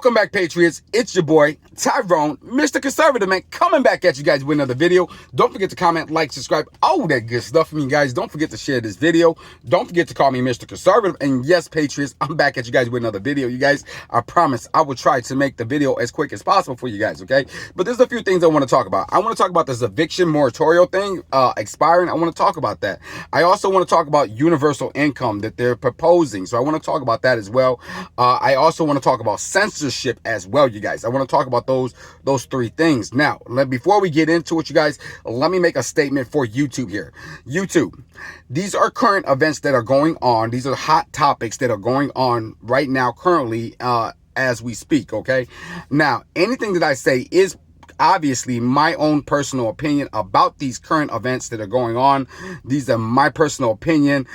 Welcome back, Patriots. It's your boy, Tyrone, Mr. Conservative, man, coming back at you guys with another video. Don't forget to comment, like, subscribe, all that good stuff from you guys. Don't forget to share this video. Don't forget to call me Mr. Conservative. And yes, Patriots, I'm back at you guys with another video, you guys. I promise I will try to make the video as quick as possible for you guys, okay? But there's a few things I want to talk about. I want to talk about this eviction moratorial thing expiring. I want to talk about that. I also want to talk about universal income that they're proposing. So I want to talk about that as well. I also want to talk about censorship as well, you guys. I want to talk about those three things. Now, before we get into it, you guys, let me make a statement for YouTube here. YouTube, these are current events that are going on. These are hot topics that are going on right now, currently, as we speak, okay? Now, anything that I say is obviously my own personal opinion about these current events that are going on. These are my personal opinion.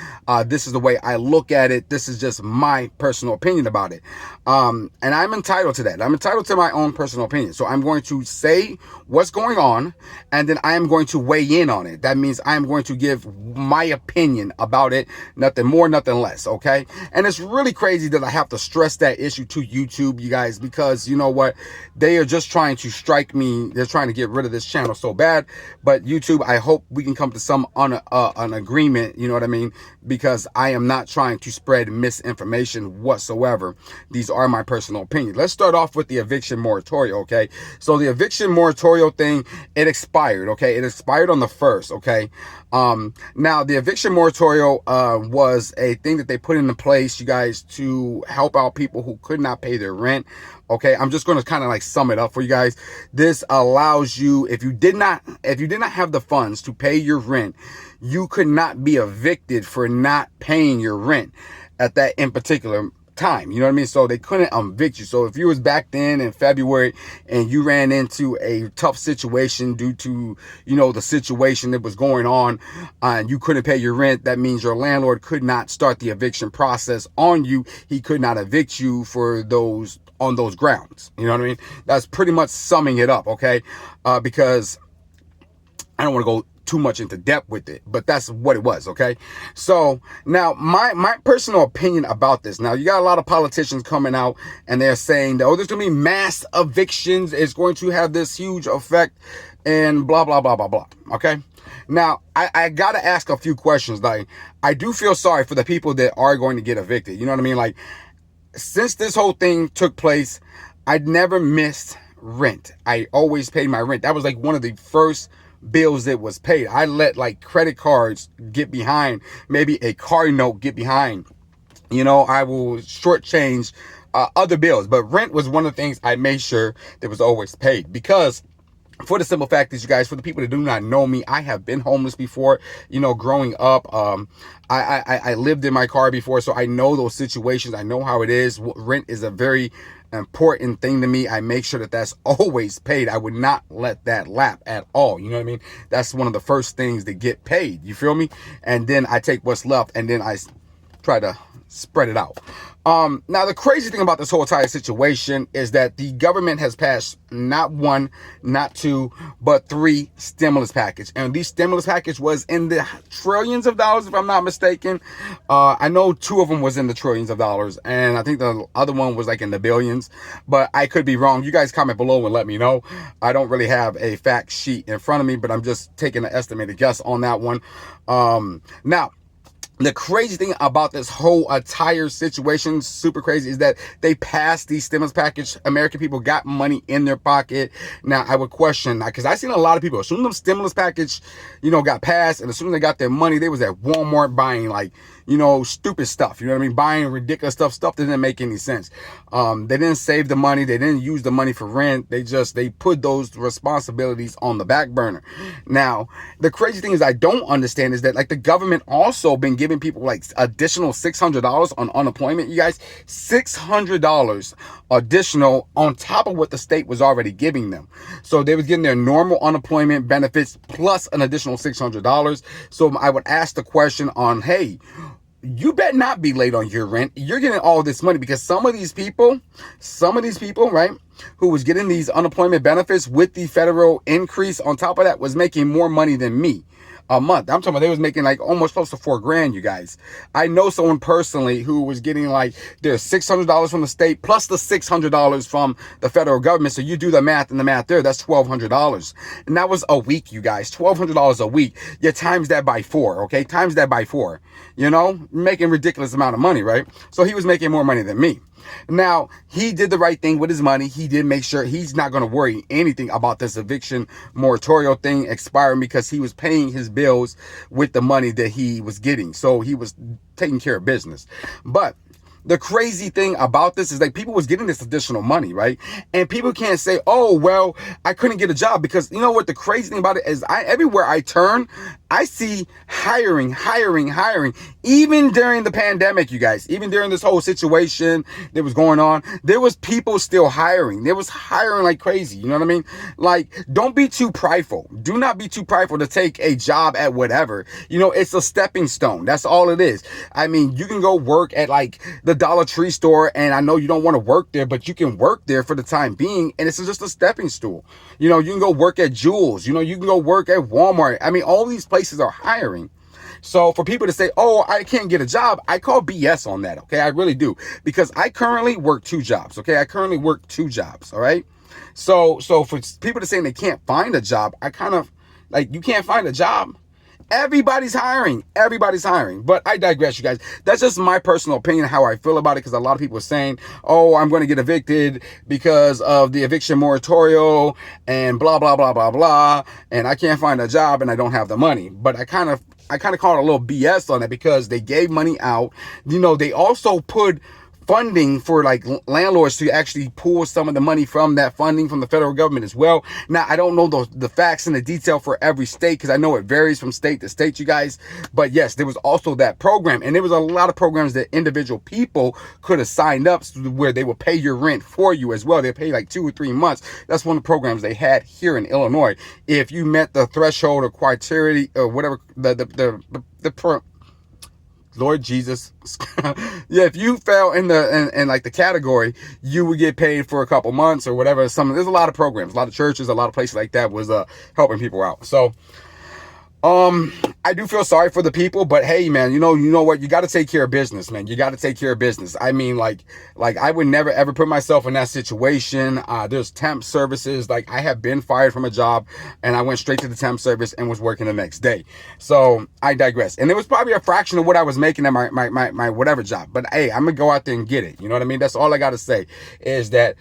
This is the way I look at it. This is just my personal opinion about it. And I'm entitled to that. I'm entitled to my own personal opinion. So I'm going to say what's going on, and then I am going to weigh in on it. That means I am going to give my opinion about it. Nothing more, nothing less, okay? And it's really crazy that I have to stress that issue to YouTube, you guys, because you know what? They are just trying to strike me. They're trying to get rid of this channel so bad. But YouTube, I hope we can come to some an agreement, you know what I mean? Because I am not trying to spread misinformation whatsoever. These are my personal opinion. Let's start off with the eviction moratorium, okay? So the eviction moratorium thing, it expired, okay? It expired on the 1st, okay? Now the eviction moratorium was a thing that they put into place, you guys, to help out people who could not pay their rent. Okay, I'm just going to kind of like sum it up for you guys. This allows you, if you did not have the funds to pay your rent, you could not be evicted for not paying your rent at that in particular time. You know what I mean? So they couldn't evict you. So if you was back then in February and you ran into a tough situation due to, you know, the situation that was going on, and you couldn't pay your rent, that means your landlord could not start the eviction process on you. He could not evict you for on those grounds. You know what I mean? That's pretty much summing it up, okay? Because I don't want to go too much into depth with it, but that's what it was, okay? So now my personal opinion about this. Now you got a lot of politicians coming out and they're saying that, oh, there's gonna be mass evictions, it's going to have this huge effect and blah blah blah blah blah, okay? Now I gotta ask a few questions. Like, I do feel sorry for the people that are going to get evicted, you know what I mean? Like, since this whole thing took place, I'd never missed rent. I always paid my rent. That was like one of the first bills that was paid. I let like credit cards get behind, maybe a car note get behind. You know, I will shortchange other bills, but rent was one of the things I made sure that was always paid, because for the simple fact is, you guys, for the people that do not know me, I have been homeless before, you know, growing up. I lived in my car before, so I know those situations. I know how it is. Rent is a very important thing to me. I make sure that that's always paid. I would not let that lap at all. You know what I mean? That's one of the first things that get paid. You feel me? And then I take what's left and then I try to spread it out. Now the crazy thing about this whole entire situation is that the government has passed not one, not two, but 3 stimulus package. And these stimulus package was in the trillions of dollars, if I'm not mistaken. I know 2 of them was in the trillions of dollars, and I think the other one was like in the billions, but I could be wrong. You guys comment below and let me know. I don't really have a fact sheet in front of me, but I'm just taking an estimated guess on that one. Now, the crazy thing about this whole entire situation, super crazy, is that they passed these stimulus package. American people got money in their pocket. Now, I would question, because I seen a lot of people, as soon as the stimulus package, you know, got passed, and as soon as they got their money, they was at Walmart buying, like, you know, stupid stuff. You know what I mean? Buying ridiculous stuff that didn't make any sense. They didn't save the money. They didn't use the money for rent. They put those responsibilities on the back burner. Now, the crazy thing is I don't understand is that, like, the government also been giving people like additional $600 on unemployment. You guys, $600 additional on top of what the state was already giving them. So they was getting their normal unemployment benefits plus an additional $600. So I would ask the question on, hey, you better not be late on your rent. You're getting all this money, because some of these people, right, who was getting these unemployment benefits with the federal increase on top of that was making more money than me. a month. I'm talking about they was making like almost close to $4,000, you guys. I know someone personally who was getting like their $600 from the state plus the $600 from the federal government. So you do the math and the math there, that's $1,200. And that was a week, you guys. $1,200 a week. You times that by 4, okay? Times that by 4. You know, making ridiculous amount of money, right? So he was making more money than me. Now, he did the right thing with his money. He did make sure he's not going to worry anything about this eviction moratorial thing expiring because he was paying his bills with the money that he was getting. So he was taking care of business. But the crazy thing about this is like people was getting this additional money, right? And people can't say, oh, well, I couldn't get a job because you know what the crazy thing about it is everywhere I turn, I see hiring. Even during the pandemic, you guys, even during this whole situation that was going on, there was people still hiring. There was hiring like crazy. You know what I mean? Like, don't be too prideful. Do not be too prideful to take a job at whatever. You know, it's a stepping stone. That's all it is. I mean, you can go work at like the Dollar Tree store, and I know you don't want to work there, but you can work there for the time being, and it's just a stepping stool. You know, you can go work at Jewel's. You know, you can go work at Walmart. I mean, all these places are hiring. So for people to say, oh, I can't get a job, I call BS on that, okay? I really do. Because I currently work 2 jobs, okay? I currently work 2 jobs, all right? So for people to say they can't find a job, I kind of, like, you can't find a job? Everybody's hiring. Everybody's hiring. But I digress, you guys. That's just my personal opinion, how I feel about it, because a lot of people are saying, oh, I'm going to get evicted because of the eviction moratorial and blah, blah, blah, blah, blah. And I can't find a job and I don't have the money. But I kind of call it a little BS on it because they gave money out. You know, they also put funding for like landlords to actually pull some of the money from that funding from the federal government as well. Now, I don't know the facts and the detail for every state because I know it varies from state to state, you guys. But yes, there was also that program. And there was a lot of programs that individual people could have signed up where they would pay your rent for you as well. They pay like 2 or 3 months. That's one of the programs they had here in Illinois. If you met the threshold or criteria or whatever, Lord Jesus. Yeah, if you fell in like the category, you would get paid for a couple months or whatever. There's a lot of programs, a lot of churches, a lot of places like that was helping people out. So I do feel sorry for the people, but hey, man, you know what? You got to take care of business, man. You got to take care of business. I mean, like I would never ever put myself in that situation. There's temp services. Like I have been fired from a job and I went straight to the temp service and was working the next day. So I digress. And it was probably a fraction of what I was making at my whatever job. But hey, I'm going to go out there and get it. You know what I mean? That's all I got to say is that,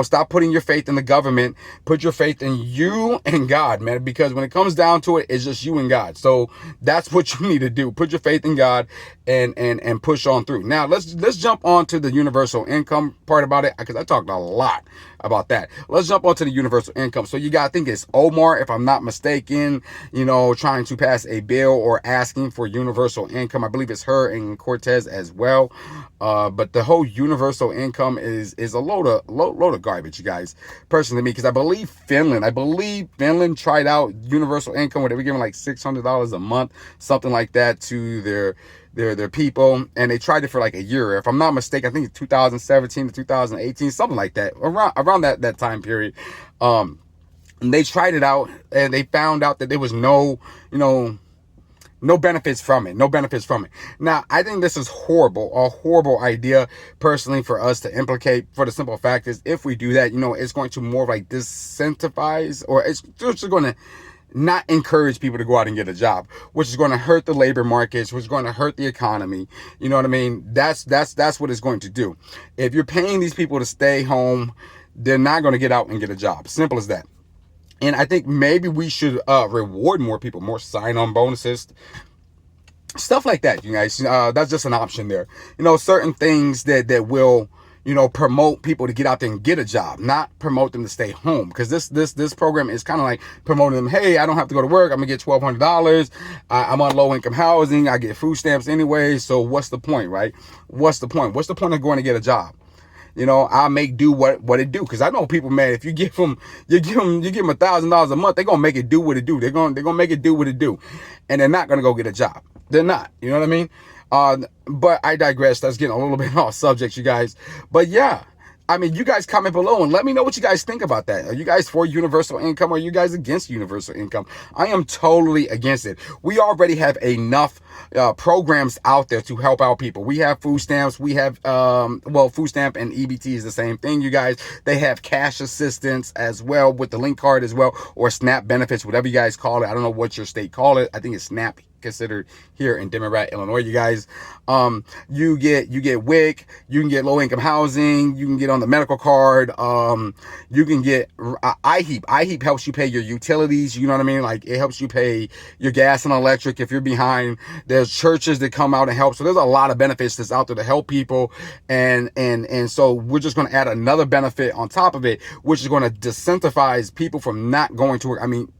stop putting your faith in the government. Put your faith in you and God, man, because when it comes down to it, it's just you and God. So that's what you need to do. Put your faith in God and push on through. Now let's jump on to the universal income part about it, because I talked a lot about that. Let's jump onto the universal income. So you got, I think it's Omar, if I'm not mistaken, trying to pass a bill or asking for universal income. I believe it's her and Cortez as well. But the whole universal income is a load of garbage, you guys. Personally, to me, because I believe Finland tried out universal income where they were giving like $600 a month, something like that, to their people, and they tried it for like a year. If I'm not mistaken, I think it's 2017 to 2018, something like that, around that time period. And they tried it out, and they found out that there was no benefits from it. Now, I think this is a horrible idea, personally, for us to implicate, for the simple fact is, if we do that, it's going to more like disincentivize, or it's just going to not encourage people to go out and get a job, which is going to hurt the labor markets, which is going to hurt the economy. You know what I mean? That's what it's going to do. If you're paying these people to stay home, they're not going to get out and get a job. Simple as that. And I think maybe we should reward more people, more sign-on bonuses, stuff like that, you guys. That's just an option there. Certain things that will, promote people to get out there and get a job, not promote them to stay home. Because this program is kind of like promoting them. Hey, I don't have to go to work. I'm gonna get $1,200. I'm on low income housing. I get food stamps anyway. So what's the point, right? What's the point? What's the point of going to get a job? I'll make do what it do. Because I know people, man, if you give them $1,000 a month, they're gonna make it do what it do. They're gonna make it do what it do, and they're not gonna go get a job. They're not. You know what I mean? But I digress. That's getting a little bit off subject, you guys. But yeah, I mean, you guys comment below and let me know what you guys think about that. Are you guys for universal income, or are you guys against universal income? I am totally against it. We already have enough programs out there to help out people. We have food stamps. We have, well, food stamp and EBT is the same thing, you guys. They have cash assistance as well with the link card as well, or SNAP benefits, whatever you guys call it. I don't know what your state call it. I think it's SNAP considered here in Democrat Illinois, you guys. You get WIC, you can get low income housing, you can get on the medical card, you can get IHEAP. IHEAP helps you pay your utilities, you know what I mean? Like, it helps you pay your gas and electric if you're behind. There's churches that come out and help. So there's a lot of benefits that's out there to help people. And so we're just going to add another benefit on top of it, which is going to disincentivize people from not going to work. I mean,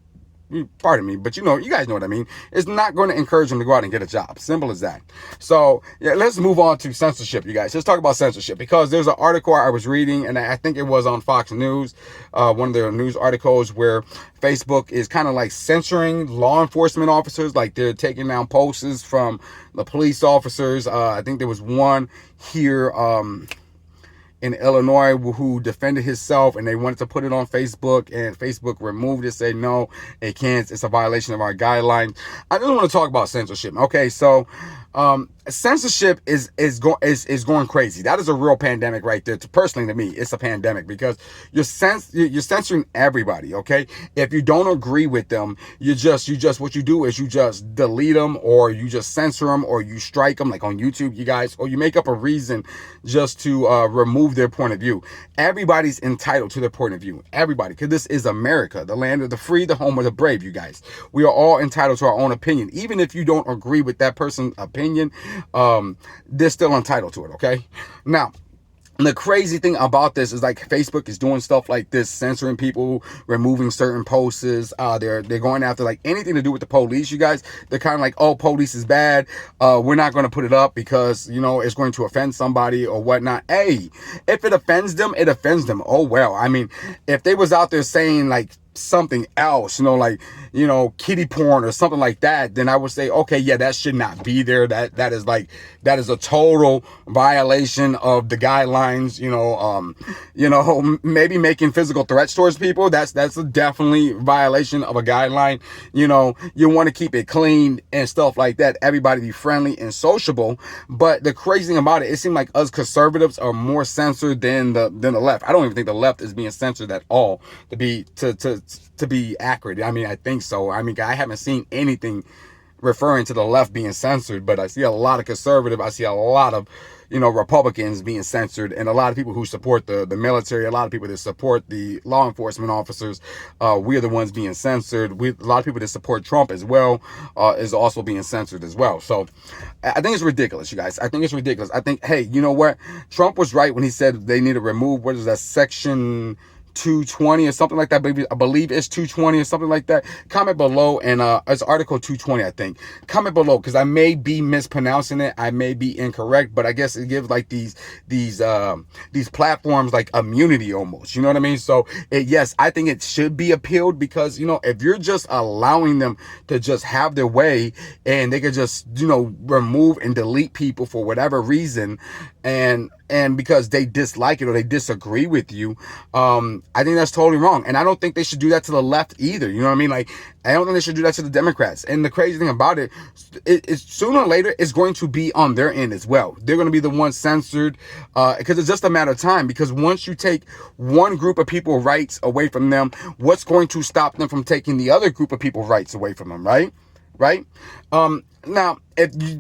pardon me, but you guys know what I mean. It's not going to encourage them to go out and get a job. Simple as that. So yeah, let's move on to censorship, you guys. Let's talk about censorship, because there's an article I was reading, and I think it was on Fox News, one of their news articles, where Facebook is kind of like censoring law enforcement officers. Like, they're taking down posts from the police officers. I think there was one here, in Illinois, who defended himself, and they wanted to put it on Facebook, and Facebook removed it, said no, it can't, it's a violation of our guidelines. I just want to talk about censorship. Okay, so censorship is going crazy. That is a real pandemic right there. Personally, to me, it's a pandemic, because you're censoring everybody. Okay, if you don't agree with them, you just what you do is you just delete them, or you just censor them, or you strike them, like on YouTube, you guys, or you make up a reason just to remove their point of view. Everybody's entitled to their point of view. Everybody, because this is America, the land of the free, the home of the brave. You guys, we are all entitled to our own opinion, even if you don't agree with that person's opinion. They're still entitled to it. Okay, now the crazy thing about this is, like, Facebook is doing stuff like this, censoring people, removing certain posts. They're going after, like, anything to do with the police, you guys. They're kind of like, oh, police is bad, we're not going to put it up because, it's going to offend somebody or whatnot. Hey, if it offends them, it offends them. Oh well. I mean, if they was out there saying like something else, like, kiddie porn or something like that, then I would say, okay, yeah, that should not be there. That is a total violation of the guidelines. Maybe making physical threats towards people, that's a definitely violation of a guideline. You want to keep it clean and stuff like that. Everybody be friendly and sociable. But the crazy thing about it seems like us conservatives are more censored than the left. I don't even think the left is being censored at all, to be accurate. I mean, I think so. I mean, I haven't seen anything referring to the left being censored, but I see a lot of conservative. I see a lot of, Republicans being censored, and a lot of people who support the military, a lot of people that support the law enforcement officers. We're the ones being censored. A lot of people that support Trump as well is also being censored as well. So I think it's ridiculous, you guys. I think it's ridiculous. I think, hey, you know what? Trump was right when he said they need to remove, what is that, section 220 or something like that. I believe it's 220 or something like that. Comment below, and it's article 220, I think. Comment below, because I may be mispronouncing it, I may be incorrect, but I guess it gives like these platforms like immunity almost, you know what I mean? So yes, I think it should be appealed, because if you're just allowing them to just have their way, and they could just remove and delete people for whatever reason, and because they dislike it or they disagree with you, I think that's totally wrong. And I don't think they should do that to the left either. You know what I mean? Like, I don't think they should do that to the Democrats. And the crazy thing about it is sooner or later, it's going to be on their end as well. They're going to be the ones censored, because it's just a matter of time. Because once you take one group of people rights away from them, what's going to stop them from taking the other group of people rights away from them, right? Now,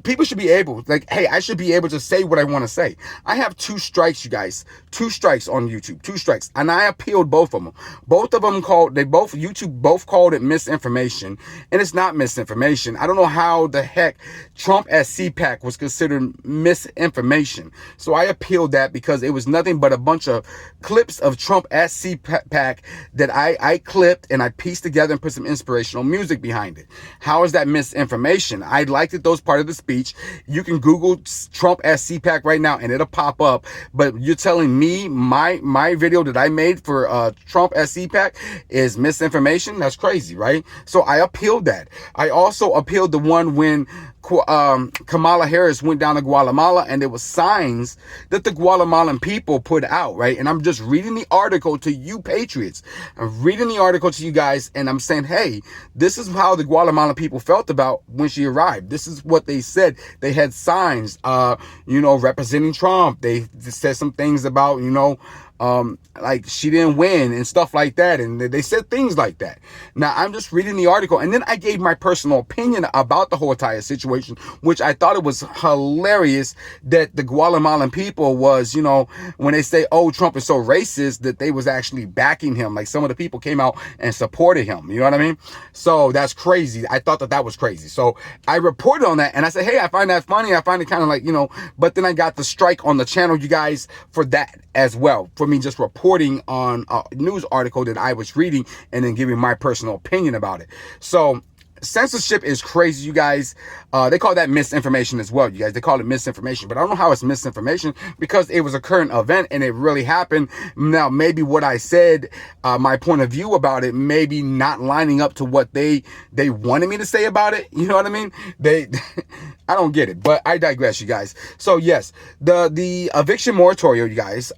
people should be able, like, hey, I should be able to say what I want to say. I have 2 strikes, you guys. 2 strikes on YouTube. 2 strikes. And I appealed both of them. YouTube both called it misinformation. And it's not misinformation. I don't know how the heck Trump at CPAC was considered misinformation. So I appealed that, because it was nothing but a bunch of clips of Trump at CPAC that I clipped and I pieced together and put some inspirational music behind it. How is that misinformation? I'd liked it, those part of the speech. You can Google Trump as CPAC right now and it'll pop up. But you're telling me my video that I made for Trump as CPAC is misinformation? That's crazy, right? So I appealed that. I also appealed the one when Kamala Harris went down to Guatemala and there was signs that the Guatemalan people put out, right? And I'm just reading the article to you patriots. I'm reading the article to you guys and I'm saying, hey, this is how the Guatemalan people felt about when she arrived. This is what they said. They had signs, representing Trump. They said some things about, like she didn't win and stuff like that. And they said things like that. Now, I'm just reading the article. And then I gave my personal opinion about the whole entire situation, which I thought it was hilarious that the Guatemalan people was, when they say, oh, Trump is so racist, that they was actually backing him. Like some of the people came out and supported him. You know what I mean? So that's crazy. I thought that was crazy. So I reported on that and I said, hey, I find that funny. I find it kind of like, but then I got the strike on the channel, you guys, for that as well, for me just reporting on a news article that I was reading and then giving my personal opinion about it. So censorship is crazy, you guys. They call that misinformation as well, you guys. They call it misinformation, but I don't know how it's misinformation because it was a current event and it really happened. Now, maybe what I said, my point of view about it, maybe not lining up to what they wanted me to say about it. You know what I mean? I don't get it, but I digress, you guys. So yes, the eviction moratorium, you guys,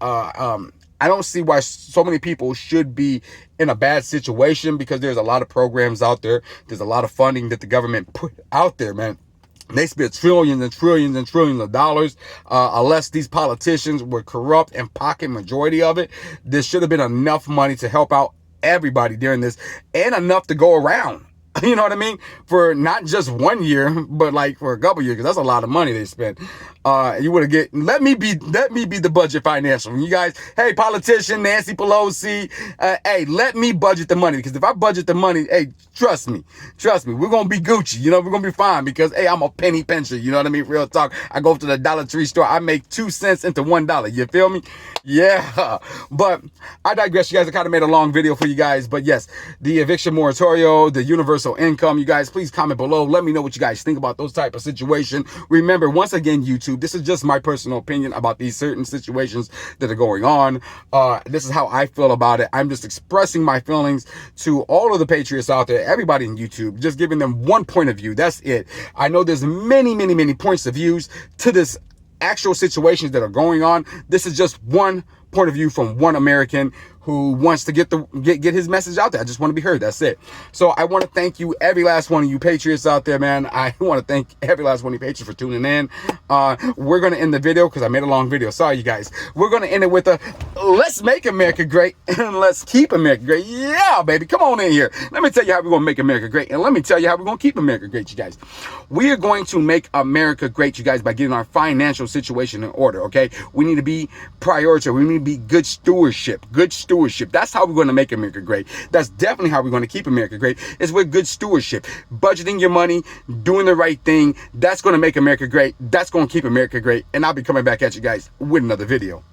I don't see why so many people should be in a bad situation because there's a lot of programs out there. There's a lot of funding that the government put out there, man. They spent trillions and trillions and trillions of dollars. Unless these politicians were corrupt and pocket majority of it, there should have been enough money to help out everybody during this and enough to go around. You know what I mean? For not just 1 year, but like for a couple years, because that's a lot of money they spent. You would have let me be the budget financial. You guys, hey, politician Nancy Pelosi, hey, let me budget the money, because if I budget the money, hey, trust me, we're gonna be Gucci. We're gonna be fine because hey, I'm a penny pincher. You know what I mean? Real talk. I go to the Dollar Tree store, I make 2 cents into $1. You feel me? Yeah. But I digress, you guys. I kind of made a long video for you guys, but yes, the eviction moratorium, the universal income, you guys, please comment below. Let me know what you guys think about those type of situation. Remember, once again, YouTube, this is just my personal opinion about these certain situations that are going on. This is how I feel about it. I'm just expressing my feelings to all of the patriots out there, everybody in YouTube, just giving them one point of view. That's it. I know there's many points of views to this actual situations that are going on. This is just one point of view from one American who wants to get his message out there. I just want to be heard. That's it. So I want to thank you, every last one of you patriots out there, man. I want to thank every last one of you patriots for tuning in. We're going to end the video because I made a long video. Sorry, you guys. We're going to end it with a let's make America great and let's keep America great. Yeah, baby. Come on in here. Let me tell you how we're going to make America great. And let me tell you how we're going to keep America great, you guys. We are going to make America great, you guys, by getting our financial situation in order, okay? We need to be priority. We need to be good stewardship. That's how we're going to make America great. That's definitely how we're going to keep America great, is with good stewardship. Budgeting your money, doing the right thing. That's going to make America great. That's going to keep America great. And I'll be coming back at you guys with another video.